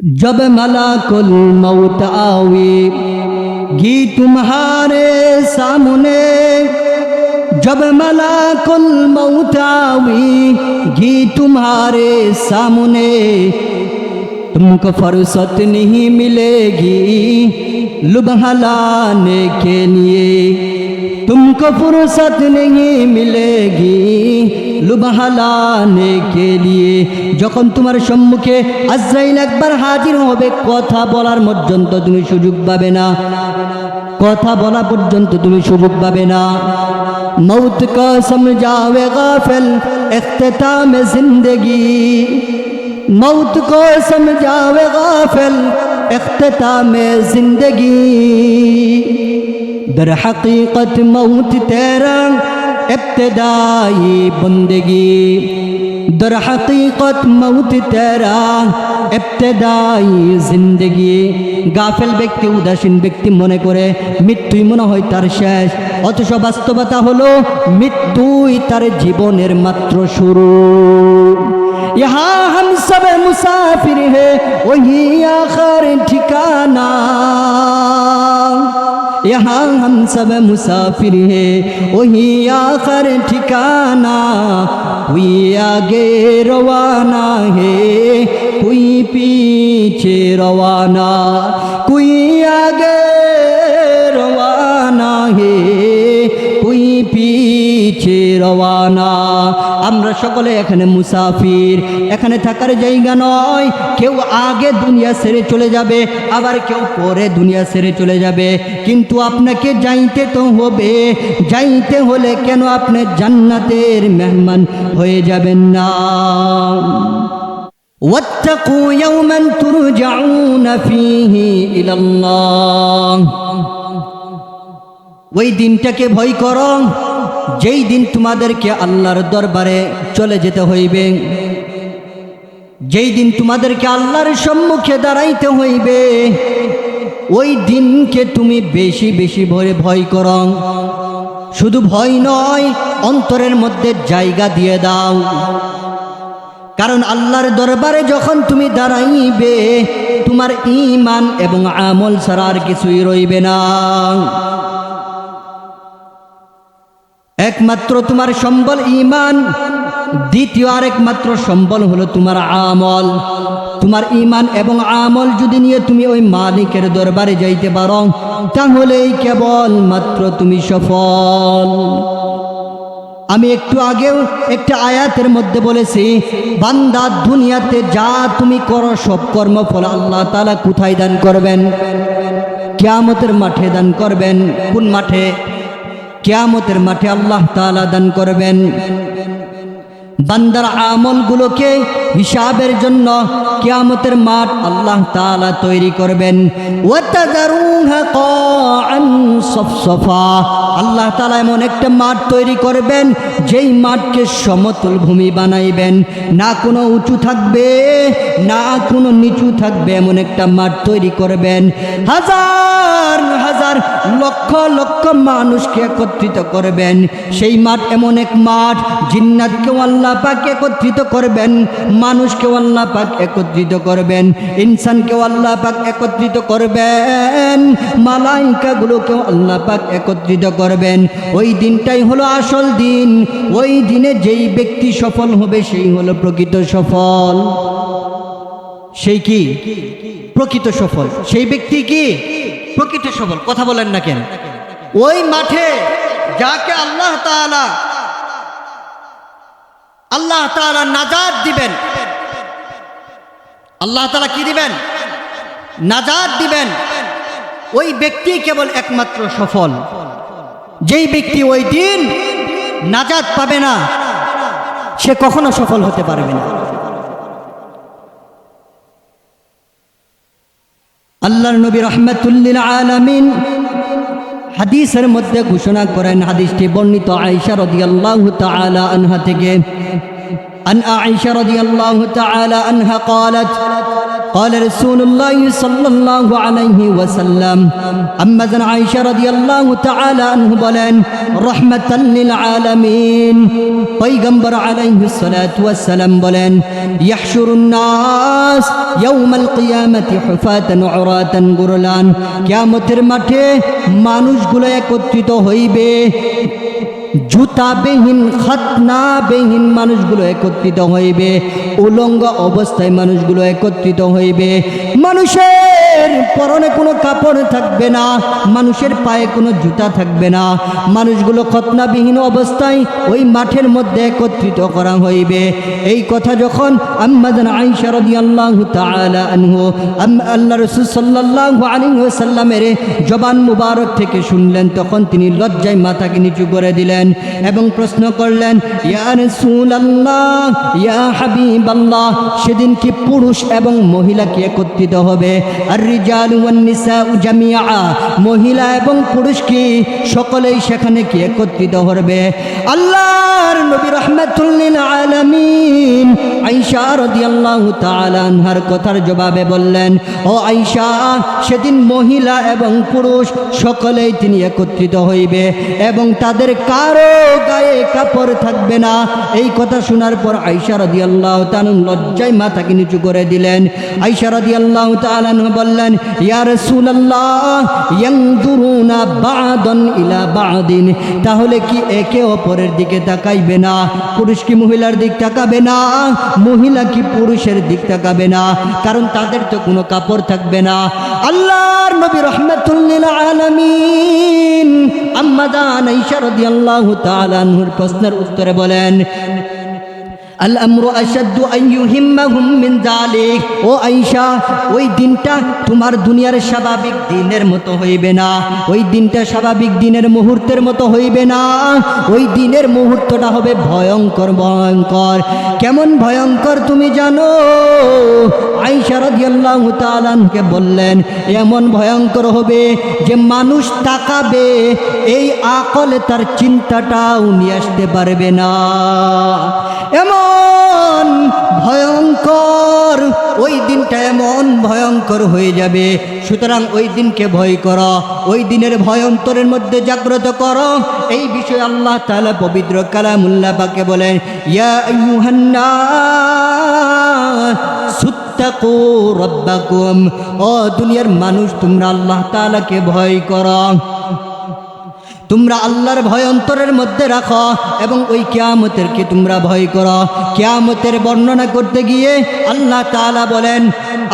जब मलाकुल मौत आवेगी तुम्हारे सामने, जब मलाकुल मौत आवेगी तुम्हारे सामने, तुमको फुर्सत नहीं मिलेगी लुभाने के लिए, तुमको फुर्सत नहीं मिलेगी লুভালানে কে লিয়ে। যখন তোমার সম্মুখে আজরাইল একবার হাজির হবে, কথা বলার পর্যন্ত তুমি সুযোগ পাবে না, কথা বলা পর্যন্ত তুমি সুযোগ পাবে না। মৌত কা সমঝাবে গাফিল ইখতিতাম জিন্দেগি, मौत को समझावे गाफिल इख्तिताम जिंदगी। दर हकीकत मौत तेरा इब्तिदाई बंदगी, दर हकीकत मौत तेरा इब्तिदाई जिंदगी। গাফেল ব্যক্তি, উদাসীন ব্যক্তি মনে করে মৃত্যুই মনে হয় তার শেষ, অথচ বাস্তবতা হলো মৃত্যুই তার জীবনের মাত্র শুরু। यहाँ हम सब मुसाफिर है वही आखिर ठिकाना, यहाँ हम सब मुसाफिर है वही आखिर ठिकाना। कोई आगे रवाना है कोई पीछे रवाना, कोई आगे रवाना है कोई पीछे रवाना। আমরা সকলে এখানে মুসাফির, এখানে থাকার জায়গা নয়। কেউ আগে দুনিয়া ছেড়ে চলে যাবে, আবার কেউ পরে দুনিয়া ছেড়ে চলে যাবে, কিন্তু আপনাকে যাইতে তো হবে। যাইতে হলে কেন আপনি জান্নাতের মেহমান হয়ে যাবেন না? ওয়াত্তাকু ইয়াওমান তুরজাউনা ফীহি ইলাল্লাহ, ওই দিনটাকে ভয় করো যেই দিন তোমাদেরকে আল্লাহর দরবারে চলে যেতে হইবে, যেই দিন তোমাদেরকে আল্লাহর সম্মুখে দাঁড়াইতে হইবে, ওই দিনকে তুমি বেশি বেশি ভয় করো। শুধু ভয় নয়, অন্তরের মধ্যে জায়গা দিয়ে দাও, কারণ আল্লাহর দরবারে যখন তুমি দাঁড়াইবে তোমার ঈমান এবং আমল ছাড়া আর কিছুই রইবে না। একমাত্র তোমার সম্বল ঈমান, দ্বিতীয় আরেকমাত্র সম্বল হলো তোমার আমল। তোমার ঈমান এবং আমল যদি নিয়ে তুমি ওই মালিকের দরবারে যাইতে পারো, তাহলেই কেবল মাত্র তুমি সফল। আমি একটু আগেও একটা আয়াতের মধ্যে বলেছি, বান্দা দুনিয়াতে যা তুমি করো সব কর্মফল আল্লাহ তাআলা কোথায় দান করবেন? কিয়ামতের মাঠে দান করবেন। কোন মাঠে? কিয়ামতের মাঠে আল্লাহ তাআলা দান করবেন। বান্দার আমলগুলোকে হিসাবের জন্য কিয়ামতের মাঠ আল্লাহ তাআলা তৈরি করবেন। ওয়াতাযারুহা কাআন সফসফা, আল্লাহ তাআলা এমন একটা মাঠ তৈরি করবেন যেই মাঠকে সমতল ভূমি বানাইবেন, না কোনো উঁচু থাকবে না কোনো নিচু থাকবে, এমন একটা মাঠ তৈরি করবেন। হাজার হাজার লক্ষ লক্ষ মানুষকে একত্রিত করবেন। সেই মাঠ এমন এক মাঠ, জিন্নাতকেও আল্লাহ পাক একত্রিত করবেন, মানুষকেও আল্লাহ পাক একত্রিত করবেন, ইনসানকেও আল্লাহ পাক একত্রিত করবেন, মালাইকাগুলোকেও আল্লাহ পাক একত্রিত করবেন। ওই দিনটাই হলো আসল দিন। ওই দিনে যেই ব্যক্তি সফল হবে সেই হলো প্রকৃত সফল। সেই কি? প্রকৃত সফল। সেই ব্যক্তি কি? প্রকৃত সফল। কথা বলেন না কেন? ওই মাঠে যাকে আল্লাহ তাআলা নাজাত দিবেন, আল্লাহ তাআলা কি দিবেন? নাজাত দিবেন। ওই ব্যক্তি কেবল একমাত্র সফল। যেই ব্যক্তি ওই দিন নাজাত পাবে না, সে কখনো সফল হতে পারবে না। আল্লাহর নবী রাহমাতুল লিল আলামিন হাদিসের মধ্যে ঘোষণা করেন, হাদিসটি বর্ণিত আয়েশা রাদিয়াল্লাহু তাআলা আনহা থেকে, عن عائشة رضي الله تعالى عنها قالت قال رسول الله صلى الله عليه وسلم أما ذن عائشة رضي الله تعالى عنه بلن رحمة للعالمين پیغمبر عليه الصلاة والسلام بلن يحشر الناس يوم القيامة حفاة عراة غرلان কিয়ামতের মাঠে মানুষগুলো একত্রিত হইবে জুতাবিহীন খাতনাবিহীন মানুষগুলো একত্রিত হইবে উলঙ্গ অবস্থায় মানুষগুলো একত্রিত হইবে মানুষের পরনে কোনো কাপড় থাকবে না মানুষের পায়ে কোনো জুতা থাকবে না মানুষগুলো খাতনাবিহীন অবস্থায় ওই মাঠের মধ্যে একত্রিত করা হইবে এই কথা যখন আম্মাজান আয়েশা রাদিয়াল্লাহু তাআলা আনহু আল্লাহ রাসূল সাল্লাল্লাহু আলাইহি ওয়াসাল্লামের জবান মুবারক থেকে শুনলেন তখন তিনি লজ্জায় মাথাকে নিচু করে দিলেন এবং প্রশ্ন করলেন ইয়া রাসূলুল্লাহ ইয়া হাবিবাল্লাহ সেদিন কি পুরুষ এবং মহিলা কি একত্রিত হবে আর রিজালু ওয়ান নিসাউ জামিআ মহিলা এবং পুরুষ কি সকলেই সেখানে কি একত্রিত হবে আল্লাহর নবী রাহমাতুল লিল আলামিন আয়েশা রাদিয়াল্লাহু তাআলা আনহার কথার জবাবে বললেন ও আয়েশা সেদিন মহিলা এবং পুরুষ সকলেই তিনি একত্রিত হইবে এবং তাদের কারো গায়ে কাপড় থাকবে না এই কথা শোনার পর আয়েশা রাদিয়াল্লাহু তাআলা লজ্জায় মাথাকে নিচু করে দিলেন আয়েশা রাদিয়াল্লাহু তাআলা বললেন ইয়া রাসূলুল্লাহ ইয়ানজুরুনা বা'দান ইলা বা'দিন তাহলে কি একে অপরের দিকে তাকাইবে না পুরুষ কি মহিলার দিক তাকাবে না মহিলা কি পুরুষের দিক তাকাবে না কারণ তাদের তো কোনো কাপড় থাকবে না আল্লাহর নবী রাহমাতুল লিল আলামিন আম্মা জান আয়েশা রাদিয়াল্লাহু তাআলা আনহার প্রশ্নের উত্তরে বলেন আল আমরু আশাদ্দু আন ইউহিম্মাহুম মিন যালিক ও আয়েশা ওই দিনটা তোমার দুনিয়ার স্বাভাবিক দিনের মতো হইবে না ওই দিনটা স্বাভাবিক দিনের মুহূর্তের মতো হইবে না ওই দিনের মুহূর্তটা হবে ভয়ঙ্কর ভয়ঙ্কর কেমন ভয়ঙ্কর তুমি জানো আয়েশা রাদিয়াল্লাহু তাআলা আনহাকে বললেন এমন ভয়ঙ্কর হবে যে মানুষ তাকাবে এই আকলে তার চিন্তাটাও নিয়ে আসতে পারবে না এমন ভয়ঙ্কর ওই দিনটা এমন ভয়ঙ্কর হয়ে যাবে সুতরাং ওই দিনকে ভয় করো ওই দিনের ভয় অন্তরের মধ্যে জাগ্রত করো এই বিষয়ে আল্লাহ তাআলা পবিত্র কালামুল্লাহ পাকে বলেন ইয়া আইয়ুহান নাস সুত্তাকু রাব্বাকুম ও দুনিয়ার মানুষ তোমরা আল্লাহ তাআলাকে ভয় করো তোমরা আল্লাহর ভয় অন্তরের মধ্যে রাখো এবং ওই কিয়ামতের কি তোমরা ভয় করো কিয়ামতের বর্ণনা করতে গিয়ে আল্লাহ তাআলা বলেন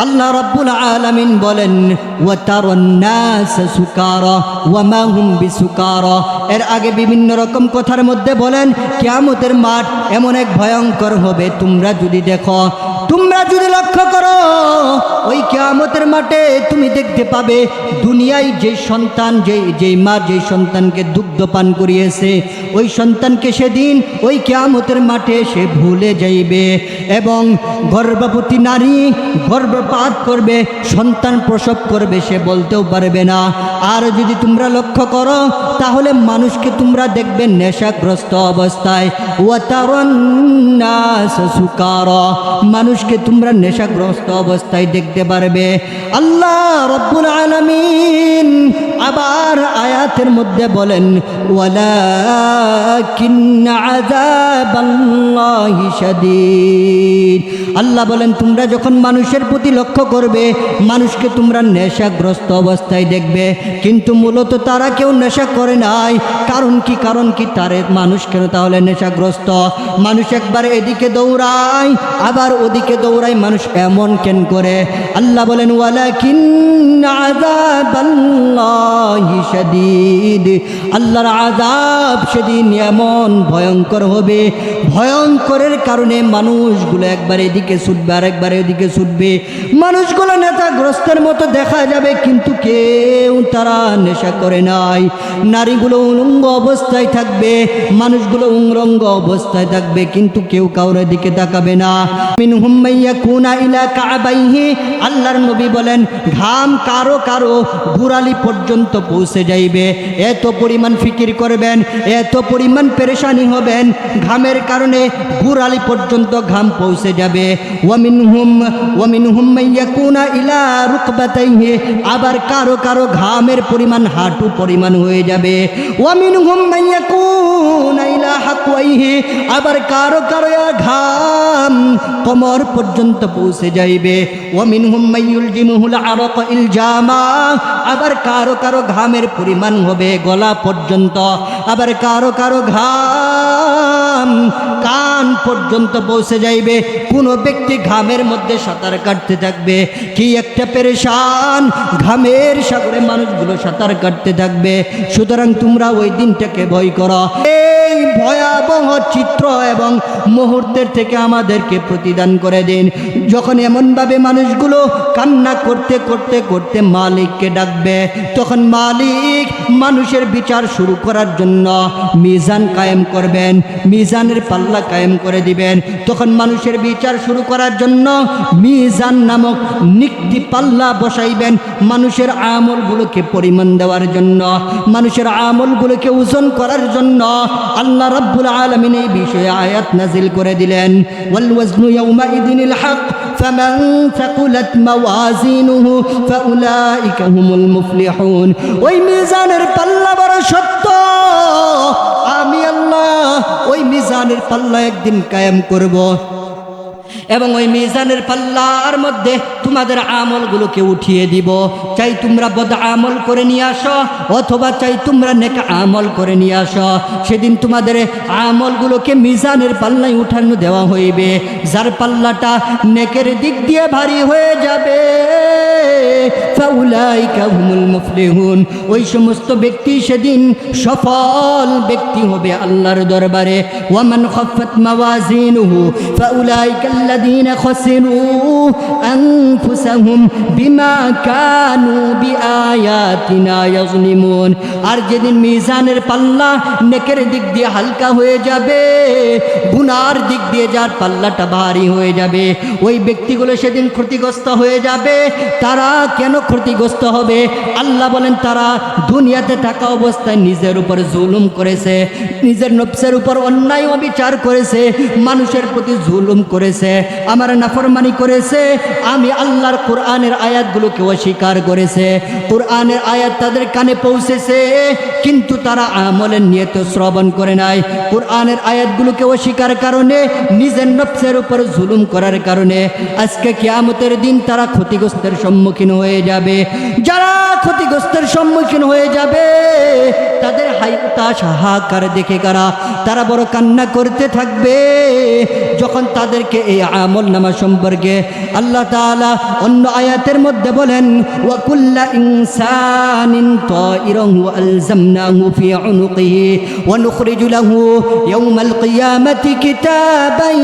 আল্লাহ রাব্বুল আলামিন বলেন ওয়া তারান নাস সুকারা ওয়া মা হুম বিসুকারা এর আগে বিভিন্ন রকম কথার মধ্যে বলেন কিয়ামতের মাঠ এমন এক ভয়ঙ্কর হবে তোমরা যদি দেখো তোমরা যদি লক্ষ্য করো ওই কিয়ামতের মাঠে তুমি দেখতে পাবে দুনিয়ায় যে সন্তান যেই মা যেই সন্তানকে দুগ্ধ পান করিয়েছে ওই সন্তানকে সেদিন ওই কিয়ামতের মাঠে সে ভুলে যাইবে এবং গর্ভবতী নারী গর্ভপাত করবে সন্তান প্রসব করবে সে বলতেও পারবে না আর যদি তোমরা লক্ষ্য করো তাহলে মানুষকে তোমরা দেখবে নেশাগ্রস্ত অবস্থায় ওয়া তারান নাস সুকারা মানুষকে তোমরা নেশাগ্রস্ত অবস্থায় দেখতে পারবে আল্লাহ রাব্বুল আলামিন আবার আয়াতের মধ্যে বলেন ওয়ালাকিন আযাবাল্লাহি শাদীদ আল্লাহ বলেন তোমরা যখন মানুষের প্রতি লক্ষ্য করবে মানুষকে তোমরা নেশাগ্রস্ত অবস্থায় দেখবে কিন্তু মূলত তারা কেউ নেশা করে নাই কারণ কি তারে মানুষ কেন তাহলে নেশাগ্রস্ত মানুষ একবার এদিকে দৌড়ায় আবার ওদিকে দৌড়ায় মানুষ এমন কেন করে আল্লাহ বলেন ওয়ালাকিন আযাবাল্লাহি শাদীদ আল্লাহর আযাব সেদিন এমন ভয়ঙ্কর হবে ভয়ঙ্করের কারণে মানুষগুলো একবার এদিকে ছুটবে আর একবার এদিকে ছুটবে মানুষগুলো নেশাগ্রস্তের মতো দেখা যাবে কিন্তু কেউ তারা নেশা করে নাই নারীগুলো উলঙ্গ অবস্থায় থাকবে মানুষগুলো উলঙ্গ অবস্থায় থাকবে কিন্তু কেউ কারোর দিকে তাকাবে না মিনহুম মাইয়াকুনা ইলা কাবাইহি আল্লাহর নবী বলেন ঘাম কারো কারো গোড়ালি পর্যন্ত পর্যন্ত পৌঁছে যাইবে। এত পরিমাণ ফিকির করবেন, এত পরিমাণ পেরেশানি হবেন, ঘামের কারণে গুড়ালি পর্যন্ত ঘাম পৌঁছে যাবে। ওয়ামিনহুম মাইয়াকুনা ইলা রুকবাতাইহি, আবার কারো কারো ঘামের পরিমাণ হাঁটু পরিমাণ হয়ে যাবে। ওয়ামিনহুম মাইয়াকুনা ইলা হাকওয়াইহি, আবার কারো কারো ঘাম কোমর পর্যন্ত পৌঁছে যাইবে। ওয়ামিনহুম মাইয়ুলজিমুহুল আরাক ইলজামা, আবার কারো কারো ঘামের পরিমাণ হবে গলা পর্যন্ত, আবার কারো কারো ঘাম কান পর্যন্ত পৌঁছে যাইবে। কোনো ব্যক্তি ঘামের মধ্যে সাঁতার কাটতে থাকবে, কি একটা পেরেশান, ঘামের সাগরে মানুষগুলো সাঁতার কাটতে থাকবে। সুতরাং তোমরা ওই দিনটাকে ভয় করো। এই ভয়াবহ চিত্র এবং মুহূর্তের থেকে আমাদেরকে প্রতিদান করে দিন, যখন এমনভাবে মানুষগুলো কান্না করতে করতে করতে মালিককে ডাকবে, তখন মালিক মানুষের বিচার শুরু করার জন্য মিজান কায়েম করবেন, মিজানের পাল্লা কায়েম করে দিবেন। তখন মানুষের বিচার শুরু করার জন্য মিজান নামক নিক্তি পাল্লা বসাইবেন, মানুষের আমলগুলোকে পরিমাণ দেওয়ার জন্য, মানুষের আমলগুলোকে ওজন করার জন্য। আল্লাহ রাব্বুল আলামিন এই বিষয়ে আয়াত নাজিল করে দিলেন, ওয়াল ওয়াজনু ইয়াউমাইযিনিল হক ফামান থাকুলাত মাওয়াজিনুহু ফাউলাইকা হুমুল মুফলিহুন। ওই মিজানের পাল্লা বড় সত্য, আমি আল্লাহ ওই মিজানের পাল্লা একদিন কায়েম করব, এবং ওই মিজানের পাল্লার মধ্যে তোমাদের আমলগুলোকে উঠিয়ে দিব। চাই তোমরা বদ আমল করে নিয়ে আসো, অথবা চাই তোমরা নেক আমল করে নিয়ে আসো। সেদিন তোমাদের আমলগুলোকে মিজানের পাল্লায় উঠানো দেওয়া হইবে। যার পাল্লাটা নেকের দিক দিয়ে ভারী হয়ে যাবে, ফাউলাইকা হুমুল মুফলিহুন, ওই সমস্ত ব্যক্তি সেদিন সফল ব্যক্তি হবে আল্লাহর দরবারে। ওয়ামান খাফাত মাওয়াজিনুহু ফাউলাইকা আল্লাযীনা খাসিরু আনফুসাহুম বিমা কানু বিআয়াতিনা ইয়াজলিমুন। আর যেদিন মিজানের পাল্লা নেকের দিক দিয়ে হালকা হয়ে যাবে, গুনার দিক দিয়ে যার পাল্লাটা ভারী হয়ে যাবে, ওই ব্যক্তিগুলো সেদিন ক্ষতিগ্রস্ত হয়ে যাবে। তারা কেন ক্ষতিগ্রস্ত হবে? আল্লাহ বলেন, তারা দুনিয়াতে থাকা অবস্থায় নিজের উপর জুলুম করেছে, নিজের নফসের উপর অন্যায় অবিচার করেছে, মানুষের প্রতি জুলুম করেছে, আমার নাফরমানি করেছে। আমি আল্লাহর কোরআনের আয়াতগুলোকে অস্বীকার করেছে। কোরআনের আয়াত তাদের কানে পৌঁছেছে, কিন্তু তারা আমলের নিয়ত শ্রবণ করে নাই। কোরআনের আয়াতগুলোকে অস্বীকার কারণে, নিজের নফসের উপর জুলুম করার কারণে আজকে কিয়ামতের দিন তারা ক্ষতিগ্রস্তের সম্মুখীন হয়ে যাবে। যারা ক্ষতিগ্রস্তের সম্মুখীন হয়ে যাবে, তাদের হাইতাশ হাহাকার দেখে তারা বড় কান্না করতে থাকবে। যখন তাদেরকে এই আমল নামা সম্পর্কে আল্লাহ তাআলা অন্য আয়াতের মধ্যে বলেন, ওয়া কুল্লা ইনসানিন তাইরাহু আলজামনাহু ফি উনুকিহি ওয়া নুখরিজু লাহু ইয়াওমাল কিয়ামাতি কিতাবান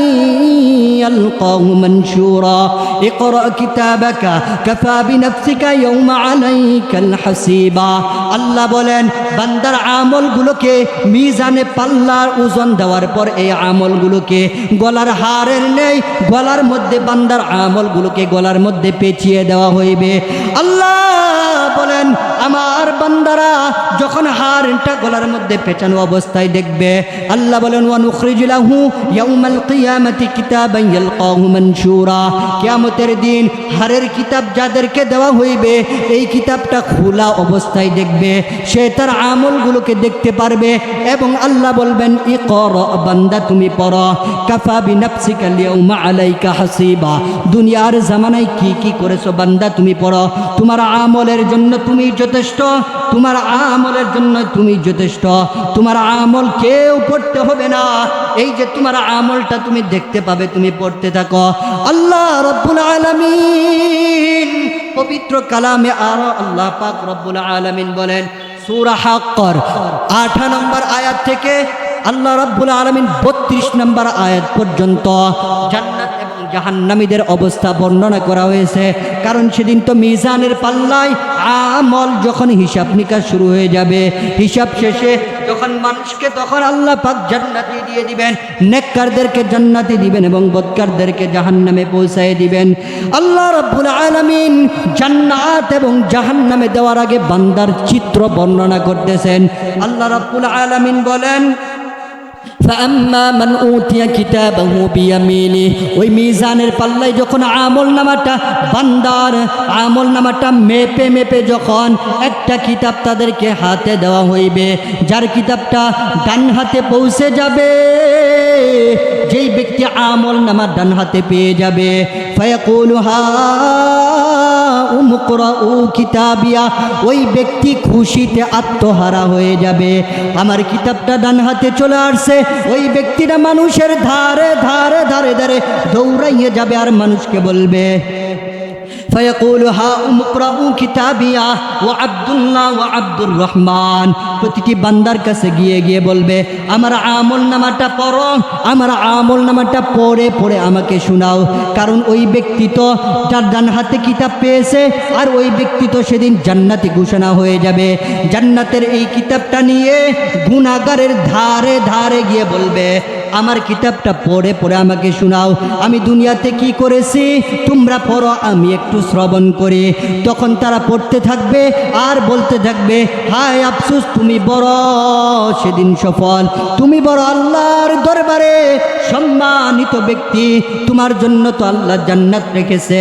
ইয়ালকাহু মানশুরা ইকরা কিতাবাকা কাফা বিনাফসিকা ইয়াওমা আলাইকাল হাসিবা। আল্লাহ বলেন, বান্দার আমলগুলোকে মিজানে পাল্লার ওজন দেওয়ার পর এই আমলগুলোকে গলার হারের নেই, গলার মধ্যে বান্দার আমলগুলোকে গলার মধ্যে পেঁচিয়ে দেওয়া হইবে। আল্লাহ বলেন, আমার বান্দারা যখন হারটা গলার মধ্যে পেঁচানো অবস্থায় দেখবে, আল্লাহ বলেন, ওয়া নুখরিজু লাহু ইয়াওমাল কিয়ামাতি কিতাবান ইয়ালকাহু মানশুরা। কিয়ামতের দিন হারের কিতাব যাদেরকে দেওয়া হইবে, এই কিতাবটা খোলা অবস্থায় দেখবে, সে তার আমলগুলোকে দেখতে পারবে। এবং আল্লাহ বলবেন, ইকরা, বান্দা তুমি পড়ো, কাফা বিনাফসিকা ইয়াওমা আলাইকা হাসিবা। দুনিয়ার জামানায় কি কি করেছো বান্দা তুমি পড়ো, তোমার আমলের জন্য তুমি যথেষ্ট, তোমার আমলের জন্য তুমি যথেষ্ট, তোমার আমল কেউ পড়তে হবে না। এই যে তোমার আমলটা তুমি দেখতে পাবে, তুমি পড়তে থাকো। আল্লাহ রব্বুল আলামিন পবিত্র কালামে আর আল্লাহ পাক রব্বুল আলামিন বলেন, সূরা হাক্কর 8 নম্বর আয়াত থেকে আল্লাহ রব্বুল আলামিন 32 নম্বর আয়াত পর্যন্ত জান্নাত এবং জাহান্নামীদের অবস্থা বর্ণনা করা হয়েছে। কারণ সেদিন তো মিজানের পাল্লায় আমল যখন হিসাব নিকাশ শুরু হয়ে যাবে, হিসাব শেষে যখন যখন মানুষকে, তখন আল্লাহ পাক জান্নাতি দিয়ে দিবেন, নেককারদেরকে জান্নাতি দিবেন এবং বদকারদেরকে জাহান্নামে পৌঁছায় দিবেন। আল্লাহ রাব্বুল আলামিন জান্নাত এবং জাহান্নামে দেওয়ার আগে বান্দার চিত্র বর্ণনা করতেছেন। আল্লাহ রাব্বুল আলামিন বলেন, فأما من أوتي كتابه بيمينه, ওই মিজানের পাল্লায় যখন আমল নামাটা, বান্দার আমল নামাটা মেপে মেপে যখন একটা কিতাব তাদেরকে হাতে দেওয়া হইবে, যার কিতাবটা ডান হাতে পৌঁছে যাবে, যেই ব্যক্তি আমল নামা ডান হাতে পেয়ে যাবে, ফায়াকুলু হাউম ইকরাউ কিতাবিয়া, ওই ব্যক্তি খুশিতে আত্মহারা হয়ে যাবে, আমার কিতাবটা ডান হাতে চলে আসছে। ওই ব্যক্তিটা মানুষের ধারে ধারে ধারে ধারে দৌড়াইয়ে যাবে আর মানুষকে বলবে, فيقول هاؤم اقرؤوا كتابيا وعبد الله وعبد الرحمن, প্রতিটি বান্দার কাছে গিয়ে গিয়ে বলবে, আমার আমল নামাটা পড়ো, আমার আমল নামাটা পড়ে পড়ে আমাকে শোনাও। কারণ ওই ব্যক্তি তো যার ডান হাতে কিতাব পেয়েছে, আর ওই ব্যক্তি তো সেদিন জান্নাতি ঘোষণা হয়ে যাবে। জান্নাতের এই কিতাবটা নিয়ে গুনাহগারের ধারে ধারে গিয়ে বলবে, আমার কিতাবটা পড়ে পড়ে আমাকে শোনাও, আমি দুনিয়াতে কি করেছি তোমরা পড়ো, আমি একটু শ্রবণ করি। তখন তারা পড়তে থাকবে আর বলতে থাকবে, হায় আফসোস, তুমি বড় সেদিন সফল, তুমি বড় আল্লাহর দরবারে সম্মানিত ব্যক্তি, তোমার জন্য তো আল্লাহ জান্নাত রেখেছে।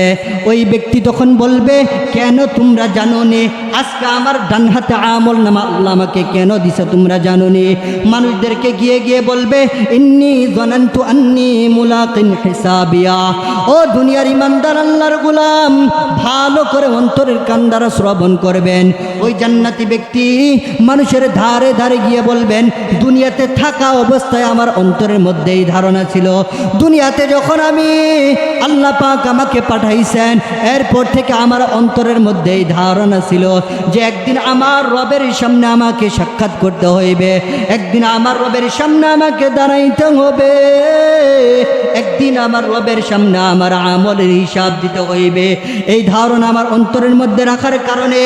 ওই ব্যক্তি তখন বলবে, কেন তোমরা জানো নি? আজকে আমার ডান হাতে আমল নামা আল্লাহ আমাকে কেন দিছে তোমরা জানো নি? মানুষদেরকে গিয়ে গিয়ে বলবে, ইন্নী যানানতু আন্নী মুলাকিন হিসাবিয়া। ও দুনিয়ার ইমানদার আল্লাহর গোলাম, ভালো করে অন্তরের কান দ্বারা শ্রবণ করবেন। ওই জান্নাতি ব্যক্তি মানুষের ধারে ধারে গিয়ে বলবেন, দুনিয়াতে থাকা অবস্থায় আমার অন্তরের মধ্যে এই ধারণা ছিল, দুনিয়াতে যখন আমি আল্লাহ পাক আমাকে পাঠাইছেন, এরপর থেকে আমার অন্তরের মধ্যে এই ধারণা ছিল যে একদিন আমার রবের সামনে আমাকে সাক্ষাৎ করতে হইবে, একদিন আমার রবের সামনে আমাকে দাঁড়াইতে হবে, একদিন আমার রবের সামনে আমার আমলের হিসাব দিতে হইবে। এই ধারণা আমার অন্তরের মধ্যে রাখার কারণে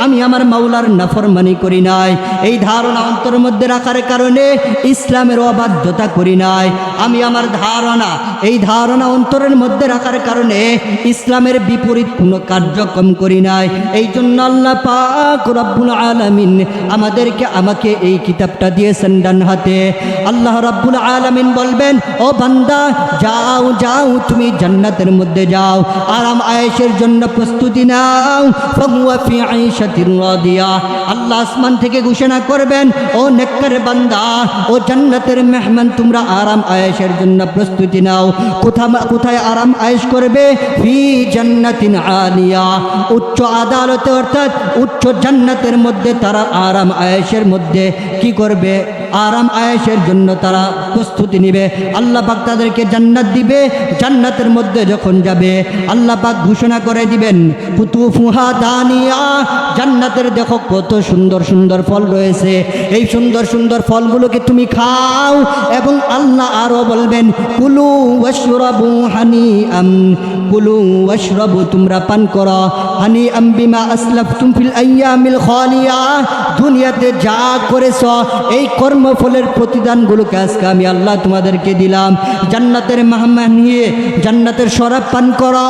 আমি আমার মাওলার নাফরমানি করি নাই। এই ধারণা অন্তরের মধ্যে রাখার কারণে ইসলামের অবাধ্যতা করি নাই। আমি আমার ধারণা, এই ধারণা অন্তরের মধ্যে রাখার কারণে ইসলামের বিপরীত কোনো কার্যক্রম করি নাই। এই জন্য আল্লাহ পাক রব্বুল আলামিন আমাকে এই কিতাবটা দিয়েছেন ডান হাতে। আল্লাহ রব্বুল আলামিন বলবেন, ও বান্দা, যাও যাও, তুমি জান্নাতের মধ্যে যাও, আরাম আয়েশের জন্য প্রস্তুতি নাও। ফাহুয়া ফি আইশাতির রাদিয়া, আল্লাহ আসমান থেকে ঘোষণা করবেন, ও নেককার বান্দা, ও জান্নাতের মেহমান, তোমরা আরাম আয়েশের জন্য প্রস্তুতি নাও। কোথায় আরাম আয়েশ করবে? ফি জান্নাতিন আলিয়া, উচ্চ আদালতে অর্থাৎ উচ্চ জান্নাতের মধ্যে তারা আরাম আয়েশের মধ্যে কি করবে? আরাম আয়েশের জন্য তারা প্রস্তুতি নেবে। আল্লাহ পাক তাদেরকে জান্নাত দিবে। জান্নাতের মধ্যে যখন যাবে, আল্লাহ পাক ঘোষণা করে দিবেন, কুতুফুহা দানিয়া, জান্নাতের দেখো কত সুন্দর সুন্দর ফল রয়েছে, এই সুন্দর সুন্দর ফলগুলোকে তুমি খাও। এবং আল্লাহ আরও বলবেন, কুলু ওয়াশরাবু হানিআম, কুলু ওয়াশরাবু, তোমরা পান করো, হানিআম বিমা আসলাফতুম ফিল আইয়ামিল খালিয়া, দুনিয়াতে যা করেছ এই কর্মফলের প্রতিদানগুলোকে আজকে আমি আল্লাহ তোমাদেরকে দিলাম। জান্নাতের মেহমান নিয়ে জান্নাতের শরাব পান করো,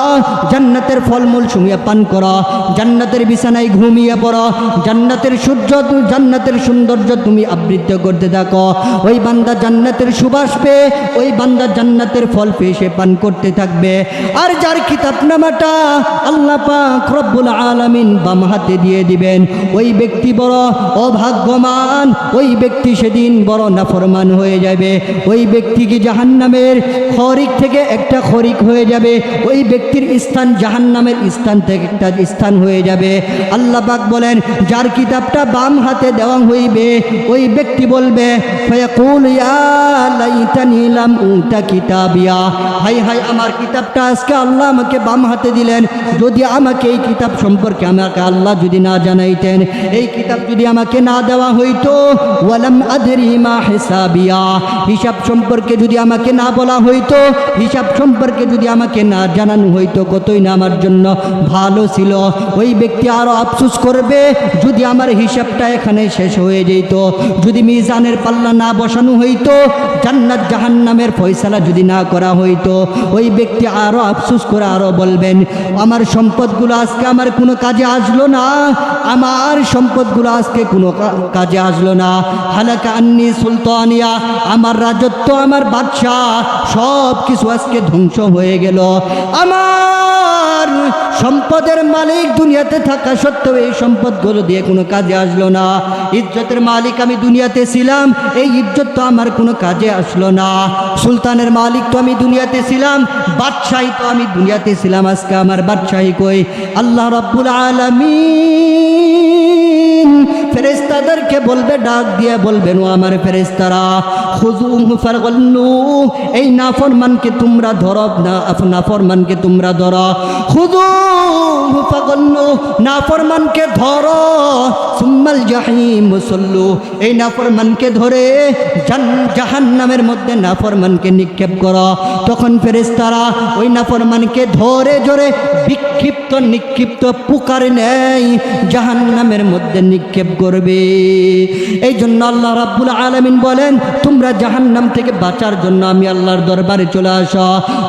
জান্নাতের ফলমূল শুনিয়ে পান করো, জান্নাতের বিছানায় ঘুমিয়ে পড়ো, জান্নাতের সূর্য, জান্নাতের সৌন্দর্য তুমি আবৃত্তি করতে থাকো। ওই বান্দা জান্নাতের সুবাস পেয়ে, ওই বান্দা জান্নাতের ফল পেয়ে সে পান করতে থাকবে। আর যার কিতাবনামাটা আল্লাহ পাক রব্বুল আলামিন বাম হাতে দিয়ে দিবেন, ওই ব্যক্তি বড় অভাগ্যবান, ওই ব্যক্তি সেদিন বড় নাফরমান হয়ে যাবে। ওই ব্যক্তি কি জাহান্নামের খরিক থেকে একটা খরিক হয়ে যাবে, ওই ব্যক্তির স্থান জাহান্নামের স্থান থেকে একটা স্থান হয়ে যাবে। আল্লাহ পাক বলেন, যার কিতাবটা বাম হাতে দেওয়া হইবে, ওই ব্যক্তি বলবে, ফায়াকুল ইয়া লাইতানি লাম উতা কিতাবিয়া, হাই হাই, আমার কিতাবটা আজকে আল্লাহ আমাকে বাম হাতে দিলেন, যদি আমাকে এই কিতাব সম্পর্কে আমাকে আল্লাহ যদি না জানাইতেন, এই কিতাব যদি আমাকে না দেওয়া হইতো, ওয়ালাম আদরি মা হিসাবিয়া, হিসাব সম্পর্কে যদি আমাকে না বলা হইতো, হিসাব সম্পর্কে যদি আমাকে না জানানো হইতো, কতই না আমার জন্য ভালো ছিল। ওই ব্যক্তি আরো আফসোস করবে যদি আমার হিসাবটা এখানে শেষ হয়ে যেত, যদি মিজানের পাল্লা না বসানো হইতো, জান্নাত জাহান্নামের ফয়সালা যদি না করা হইতো, ওই ব্যক্তি আরো আফসোস করে আরো বলবেন আমার সম্পদগুলো আজকে আমার কোনো কাজে আসলো না, আমার সম্পদগুলো আজকে কোনো কাজে আসলো না। হালাকা আন্নি সুলতানিয়া, আমার রাজত্ব, আমার বাদশাহ সব কিছু আজকে ধ্বংস হয়ে গেল। আমার সম্পদের মালিক দুনিয়াতে থাকা সত্ত্বেও এই সম্পদগুলো দিয়ে কোনো কাজে আসলো না। ইজ্জতের মালিক আমি দুনিয়াতে ছিলাম, এই ইজ্জত তো আমার কোনো কাজে আসলো না। সুলতানের মালিক তো আমি দুনিয়াতে ছিলাম, বাদশাহী তো আমি দুনিয়াতে ছিলাম, আজকে আমার বাদশাহী কই? আল্লাহ রাব্বুল আলামিন ফেরেশতাদেরকে বলবে, ডাক দিয়ে বলবেন ও আমার ফেরেশতারা, খুযুহু ফাগল্লু, এই নাফরমানকে তোমরা ধরো না, নাফরমানকে তোমরা ধরো। খুযুহু ফাগল্লু, নাফরমানকে ধরো। সুম্মাল জাহিম সাল্লু, এই নাফরমানকে ধরে জাহান্নামের মধ্যে নাফরমানকে নিক্ষেপ করো। তখন ফেরেশতারা ওই নাফরমানকে ধরে জোরে নিক্ষিপ্ত পুকার নেই জাহান্নামের মধ্যে নিক্ষেপ করবে। এই জন্য আল্লাহ রাব্বুল আলামিন বলেন, তোমরা জাহান্নাম থেকে বাঁচার জন্য আমি আল্লাহর দরবারে চলে আসো,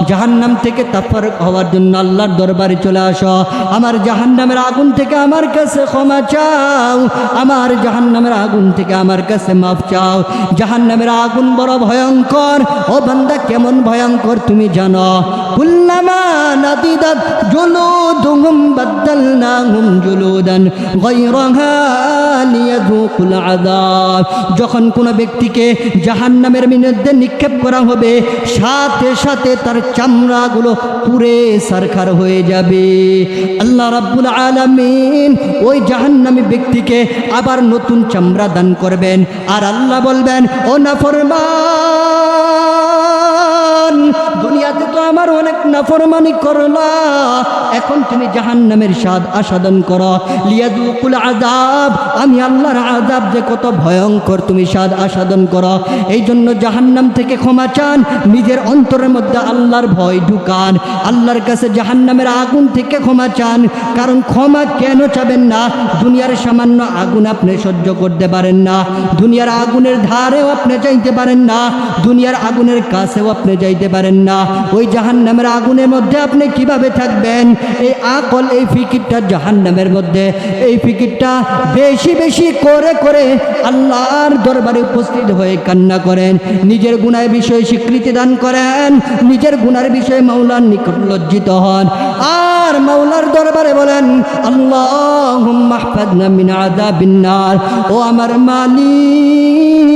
জাহান্নাম থেকে তাফারুক হওয়ার জন্য আল্লাহর দরবারে চলে আসো। আমার জাহান্নামের আগুন থেকে আমার কাছে ক্ষমা চাও, আমার জাহান্নামের আগুন থেকে আমার কাছে মাফ চাও। জাহান্নামের আগুন বড় ভয়ঙ্কর। ও বান্দা, কেমন ভয়ঙ্কর তুমি জানো? কুল্লামা নাদিদাত জুলুদুহুম বাদদালনাহুম জুলুদান গায়রাহা লিয়াযুকুল আযাব। যখন কোনো ব্যক্তিকে জাহান্নামের মধ্যে নিক্ষেপ করা হবে, সাথে সাথে তার চামড়াগুলো পুড়ে ছারখার হয়ে যাবে। আল্লাহ রাব্বুল আলামিন ওই জাহান্নামী ব্যক্তিকে আবার নতুন চামড়া দান করবেন, আর আল্লাহ বলবেন, ও নাফরমান, দুনিয়াতে তো আমার অনেক নাফরমানি করলা, এখন তুমি জাহান্নামের স্বাদ আস্বাদন করো। লিয়াযুকুল আযাব, আমি আল্লাহর আযাব যে কত ভয়ঙ্কর তুমি স্বাদ আস্বাদন করো। এই জন্য জাহান্নাম থেকে ক্ষমা চান, নিজের অন্তরের মধ্যে আল্লাহর ভয় ঢুকান, আল্লাহর কাছে জাহান্নামের আগুন থেকে ক্ষমা চান। কারণ ক্ষমা কেন চাবেন না? দুনিয়ার সামান্য আগুন আপনি সহ্য করতে পারেন না, দুনিয়ার আগুনের ধারেও আপনি যাইতে পারেন না, দুনিয়ার আগুনের কাছেও আপনি যাইতে পারেন না। ওই জাহান্নামের আগুনের মধ্যে আপনি কিভাবে থাকবেন? এই আকল, এই ফিকিরটা জাহান্নামের মধ্যে, এই ফিকিরটা বেশি বেশি করে করে আল্লাহর দরবারে উপস্থিত হয়ে কান্না করেন, নিজের গুনাহের বিষয়ে স্বীকৃতি দান করেন, নিজের গুনার বিষয়ে মাওলার নিকট লজ্জিত হন, আর মাওলার দরবারে বলেন, আল্লাহুম্মা হফাজনা মিন আযাবিন নার, ও আমার মালিক,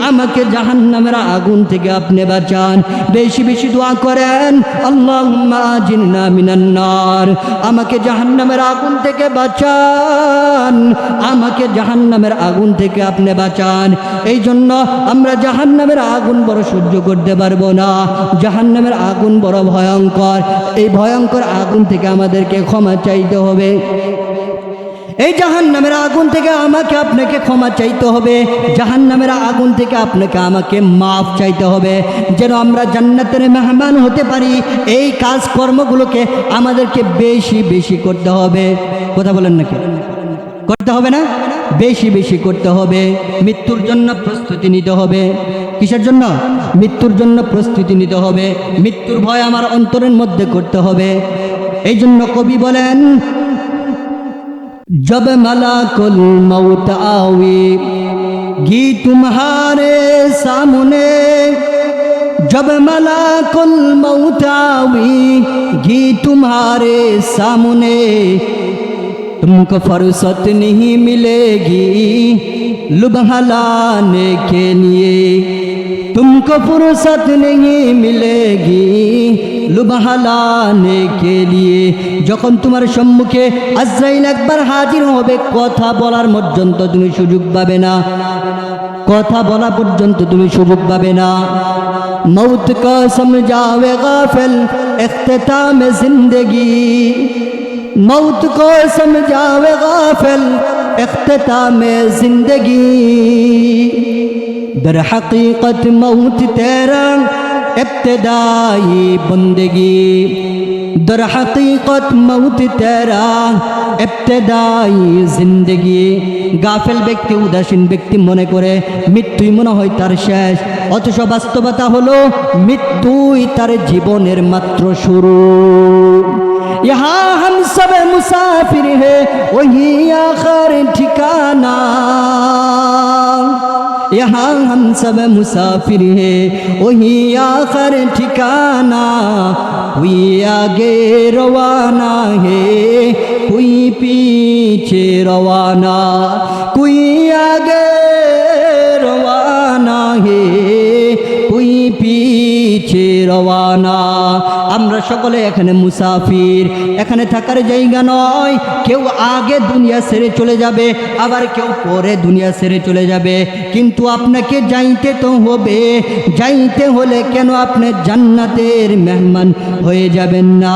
আমাকে জাহান্নামের আগুন থেকে আপনি বাঁচান। বেশি বেশি দোয়া করেন, আল্লাহুম্মা আজিরনা মিনান নার, আমাকে জাহান্নামের আগুন থেকে বাঁচান, আমাকে জাহান্নামের আগুন থেকে আপনি বাঁচান। এই জন্য আমরা জাহান্নামের আগুন বড় সহ্য করতে পারবো না, জাহান্নামের আগুন বড় ভয়ঙ্কর। এই ভয়ঙ্কর আগুন থেকে আমাদেরকে ক্ষমা চাইতে হবে। এই জাহান্নামের আগুন থেকে আমাকে আপনাকে ক্ষমা চাইতে হবে, জাহান্নামের আগুন থেকে আপনাকে আমাকে মাফ চাইতে হবে, যেন আমরা জান্নাতের মেহমান হতে পারি। এই কাজকর্মগুলোকে আমাদেরকে বেশি বেশি করতে হবে। কথা বলেন নাকি? করতে হবে না? বেশি বেশি করতে হবে। মৃত্যুর জন্য প্রস্তুতি নিতে হবে। কিসের জন্য? মৃত্যুর জন্য প্রস্তুতি নিতে হবে। মৃত্যুর ভয় আমার অন্তরের মধ্যে করতে হবে। এই জন্য কবি বলেন, जब मलाकुल मौत आवी घी तुम्हारे सामने, जब मलाकुल मौत आवी घी तुम्हारे सामने, तुमको फुर्सत नहीं मिलेगी लुभाने लाने के लिए, तुमको फुर्सत नहीं मिलेगी लुभाने लाने के लिए। যখন তোমার সম্মুখে আজরাইল একবার হাজির হবে, কথা বলার পর্যন্ত তুমি সুযোগ পাবে না, কথা বলা পর্যন্ত তুমি সুযোগ পাবে না। मौत को समझावे गाफिल इख्तिताम जिंदगी, मौत को समझावे गाफिल इख्तिताम जिंदगी दर हकीकत मौत तेरा इब्तिदाई बंदगी दर हकीकत मौत तेरा इब्तिदाई जिंदगी গাফেল ব্যক্তি উদাসীন ব্যক্তি মনে করে মৃত্যুই মনে হয় তার শেষ অথচ বাস্তবতা হলো মৃত্যুই তার জীবনের মাত্র শুরু यहाँ हम सब मुसाफिर हैं वही आखिर ठिकाना यहाँ हम सब मुसाफिर हैं वही आखिर ठिकाना कोई आगे रवाना है कोई पीछे रवाना कोई आगे रवाना है कोई पीछे रवाना আমরা সকলে এখানে মুসাফির এখানে থাকার জায়গা নয় কেউ আগে দুনিয়া ছেড়ে চলে যাবে আবার কেউ পরে দুনিয়া ছেড়ে চলে যাবে কিন্তু আপনাকে যাইতে তো হবে যাইতে হলে কেন আপনি জান্নাতের মেহমান হয়ে যাবেন না